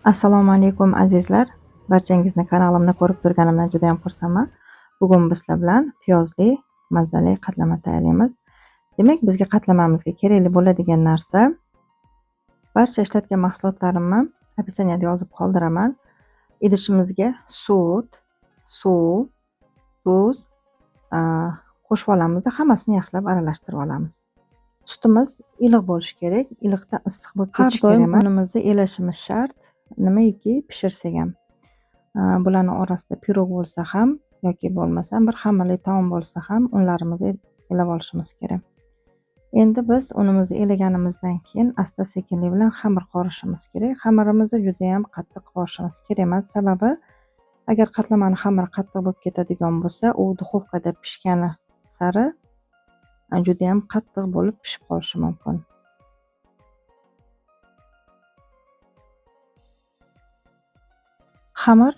Assalomu alaykum azizlar. Barchangizni kanalimda ko'rib turganimdan juda ham xursandman. Bugun bizlar bilan piyozli mazali qatlama tayyorlaymiz. Demak, bizga qatlamamizga kerakli bo'ladigan narsa barcha ishlatgan mahsulotlarimni opisaniyada yozib qoldiraman. Idishimizga sut, suv, tuz qo'shib olamiz. Hammasini yaxshilab aralashtirib olamiz. Sutimiz iliq bo'lishi kerak, iliqdan issiq bo'lib ketishi kerak. Har doim unimizni elashimiz shart. Nimaiki pishirsak ham. Bularning orasida pirog bo'lsa ham yoki bo'lmasa bir xamirli taom bo'lsa ham unlarimizni elab olishimiz kerak. Endi biz unimizni elaganimizdan keyin asta-sekinlik bilan xamir qorishimiz kerak. Xamirimizni juda ham qattiq qorishimiz kerak emas, sababi agar qatlamani xamiri qattiq bo'lib ketadigan bo'lsa, u duxovkada pishgani sari juda ham qattiq bo'lib pishib qolishi mumkin. Xamir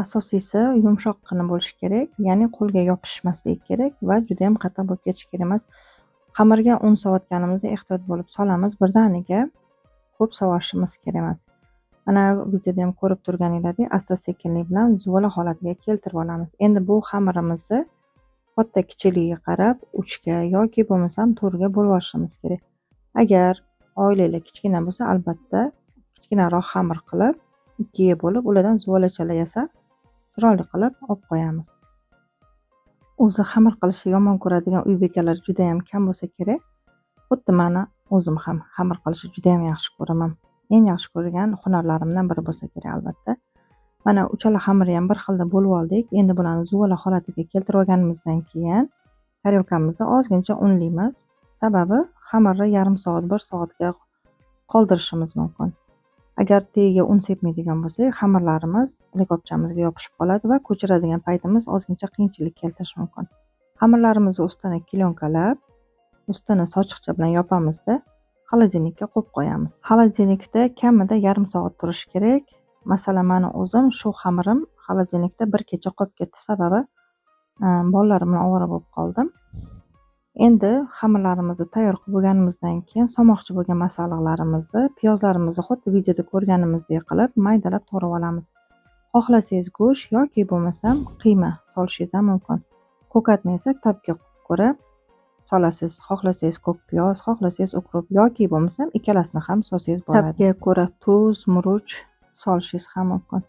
asosiysi yumshoqqina bo'lishi kerak, ya'ni qo'lga yopishmasligi kerak va juda ham qattiq bo'lib ketishi kerak emas. Xamirga un solayotganimizda ehtiyot bo'lib solamiz, birdaniga ko'p sovurishimiz kerak emas. Mana videoda ham ko'rib turganinglardek, asta-sekinlik bilan zuvala holatiga keltirib olamiz. Endi bu xamirimizni katta kichikligiga qarab 3 ga yoki bo'lmasam 4 ga bo'lib olishimiz kerak. Agar oilalar kichkina bo'lsa, albatta kichkinaroq xamir qilib 2 ga bo'lib, ulardan zuvalachalar yasab, chiroyli qilib olib qo'yamiz. O'zi xamir qilishni yomon ko'radigan uy bekalari juda ham kam bo'lsa kerak. Xuddi meni o'zim ham xamir qilishni juda ham yaxshi ko'raman. Eng yaxshi ko'rgan hunarlarimdan biri bo'lsa kerak albatta. Mana uchala xamirni ham bir xilda bo'lib oldik. Endi bularni zuvala holatiga keltirib olganimizdan keyin tarelkamizni ozgincha unlaymiz. Sababi xamirni yarim soat, 1 soatga qoldirishimiz mumkin. Agar tagiga un sepmaydigan bo'lsak, xamirlarimiz likopchamizga yopishib qoladi va ko'chiradigan paytimiz ozgincha qiyinchilik keltirishi mumkin. Xamirlarimizni ustidan klyonkalab, ustini sochiqcha bilan yopamizda, xolodilnikka qo'yib qo'yamiz. Xolodilnikda kamida yarim soat turishi kerak. Masalan, meni o'zim shu xamirim xolodilnikda bir kecha qolib ketdi, sababi bolalarim bilan ovora bo'lib qoldim. Endi xamirlarimizni tayyor qilib bo'lganimizdan keyin solmoqchi bo'lgan masalliqlarimizni, piyozlarimizni xuddi videoda ko'rganimizdek qilib maydalab to'g'rab olamiz. Xohlasangiz go'sht yoki bo'lmasam qiyma solishingiz ham mumkin. Ko'katni esa tabga ko'ra solasiz. Xohlasangiz ko'k piyoz, xohlasangiz ukrop yoki bo'lmasam ikkalasini ham solsangiz bo'ladi. Tabga ko'ra tuz, murch solishingiz ham mumkin.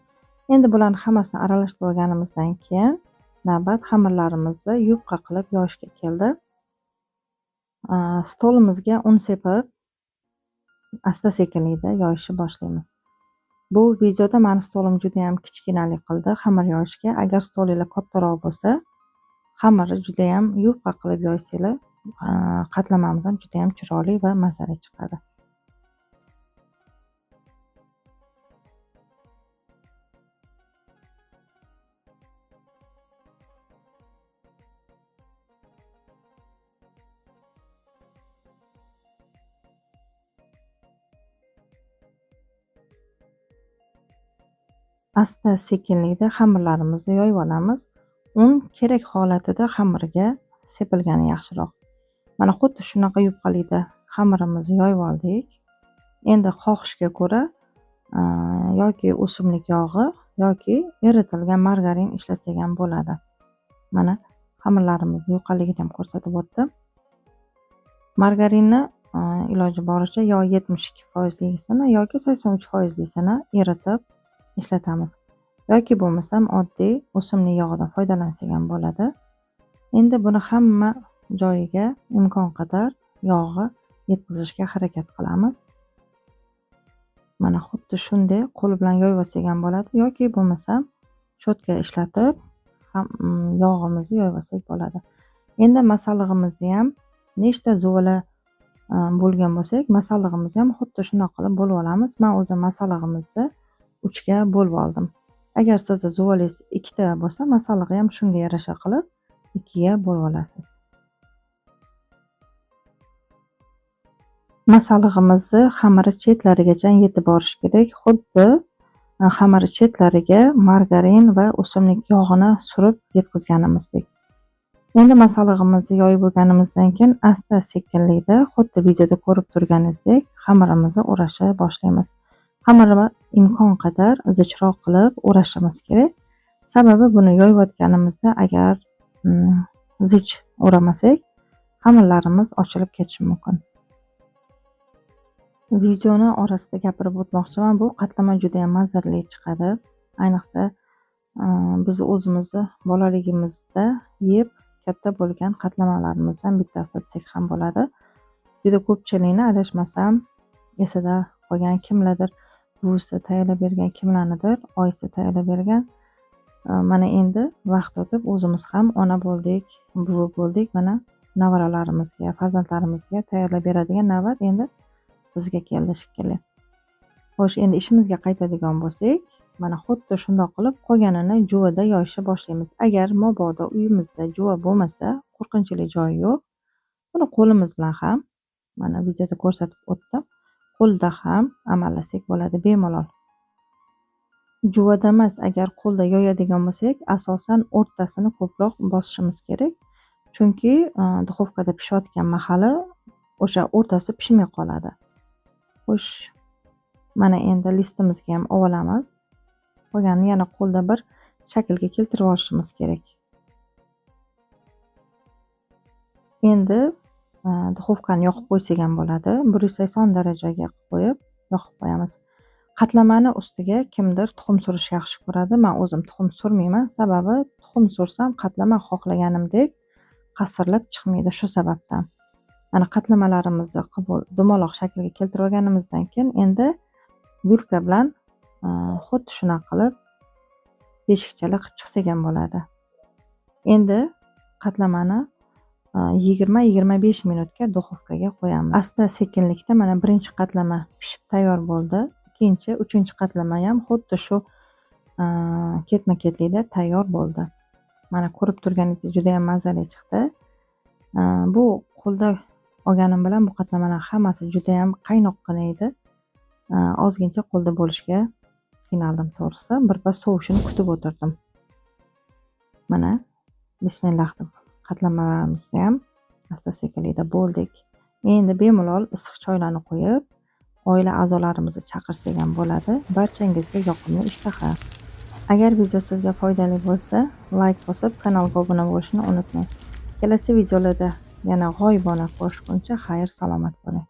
Endi bularni hammasini aralashtirib olganimizdan keyin navbat xamirlarimizni yupqa qilib yoyishga keldi. Stolimizga un sepib asta-sekinlikda yoyishni boshlaymiz. Bu videoda meni stolim juda ham kichkinalik qildi xamir yoyishga. Agar stolinglar kattaroq bo'lsa, xamirni juda ham yupqa qilib yoysanglar, qatlamamiz ham juda ham chiroyli va mazali chiqadi. Asta-sekinlikda xamirlarimizni yoyib olamiz. Un kerak holatida xamirga sepilgani yaxshiroq. Mana xuddi shunaqa yupqalikda xamirimizni yoyib oldik. Endi xohishga ko'ra yoki o'simlik yog'i yoki eritilgan margarin ishlatsak ham bo'ladi. Mana xamirlarimizni yuqaligini ham ko'rsatib o'tdim. Margarinni iloji boricha yo 72% yoki 83% eritib ishlatamiz. Yoki bo'lmasam oddiy o'simlik yog'idan foydalansak ham bo'ladi. Endi buni hamma joyiga imkon qadar yog'i yetkazishga harakat qilamiz. Mana xuddi shunday qo'l bilan yoyib olsak ham bo'ladi yoki bo'lmasam cho'tka ishlatib yog'imizni yoyib olsak bo'ladi. Endi masallig'imizni ham nechta zuvala bo'lgan bo'lsak, masallig'imizni ham xuddi shunday qilib bo'lib olamiz. Men o'zim masallig'imizni 3 ga bo'lib oldim. Agar sizda zuvalangiz 2 ta bo'lsa, masallig'i ham shunga yarasha qilib 2 ga bo'lib olasiz. Masallig'imizni xamiri chetlarigacha yetib borish kerak. Xuddi xamiri chetlariga margarin va o'simlik yog'ini surib yetkazganimizdek. Endi masallig'imizni yoyib bo'lganimizdan keyin asta-sekinlikda xuddi videoda ko'rib turganingizdek xamirimizni o'rashni boshlaymiz. Xamirni imkon qadar zichroq qilib o'rashimiz kerak. Sababi buni yoyayotganimizda agar zich o'ramasak, xamirlarimiz ochilib ketishi mumkin. Videoni orasida gapirib o'tmoqchiman, bu qatlama juda ham mazali chiqadi. Ayniqsa biz o'zimizni bolaligimizda yeb katta bo'lgan qatlamalarımızdan bittasi desak ham bo'ladi. Juda ko'pchilikni adashmasam esida qolgan, kimlardir buvisi tayyorlab bergan, kimlarnidir oyisi tayyorlab bergan. Mana endi vaqt o'tib o'zimiz ham ona bo'ldik, buvi bo'ldik. Mana nevaralarimizga, farzandlarimizga tayyorlab beradigan navbat endi bizga keldi shekilli. Xo'sh, endi ishimizga qaytadigan bo'lsak, mana xuddi shundoq qilib qolganini juvada yoyishni boshlaymiz. Agar mabodo uyimizda juva bo'lmasa, qo'rqinchli joyi yo'q. Buni qo'limiz bilan ham, mana videoda ko'rsatib o'tdim, qo'lda ham amallasak bo'ladi bemalol. Juvada emas, agar qo'lda yoyadigan bo'lsak, asosan o'rtasini ko'proq bosishimiz kerak. Chunki duxovkada pishayotgan mahali o'sha o'rtasi pishmay qoladi. Xo'sh, mana endi listimizga ham olamiz. Qolganini yana qo'lda bir shaklga keltirib olishimiz kerak. Endi duxovkani yoqib qo'ysak ham bo'ladi. 180 darajaga qo'yib yoqib qo'yamiz. Qatlamani ustiga kimdir tuxum surishni yaxshi ko'radi. Men o'zim tuxum surmayman, sababi tuxum sursam qatlama xohlaganimdek qasirlab chiqmaydi shu sababdan. Mana qatlamalarimizni dumaloq shaklga keltirib olganimizdan keyin endi vilka bilan xuddi shunaqa qilib teshikchalar qilib chiqsak ham bo'ladi. Endi qatlamani 20-25 minutga duxovkaga qo'yamiz. Asta sekinlikda mana birinchi qatlama pishib tayyor bo'ldi. Ikkinchi, uchinchi qatlama ham xuddi shu ketma-ketlikda tayyor bo'ldi. Mana ko'rib turganingizdek juda ham mazali chiqdi. Bu qo'lda olganim bilan bu qatlamalar hammasi juda ham qaynoqqina edi. Ozgincha qo'lda bo'lishga qiynaldim to'g'risi. Birpas sovishini kutib o'tirdim. Mana bismillah deb qatlamalarimizni ham asta sekinlikda bo'ldik. Endi bemalol issiq choylarni qo'yib, oila a'zolarimizni chaqirsak ham bo'ladi. Barchangizga yoqimli ishtaha. Agar video sizga foydali bo'lsa, like bosib, kanalga obuna bo'lishni unutmang. Kelasi videolarda yana g'oyibona ko'rishguncha xayr salomat bo'ling.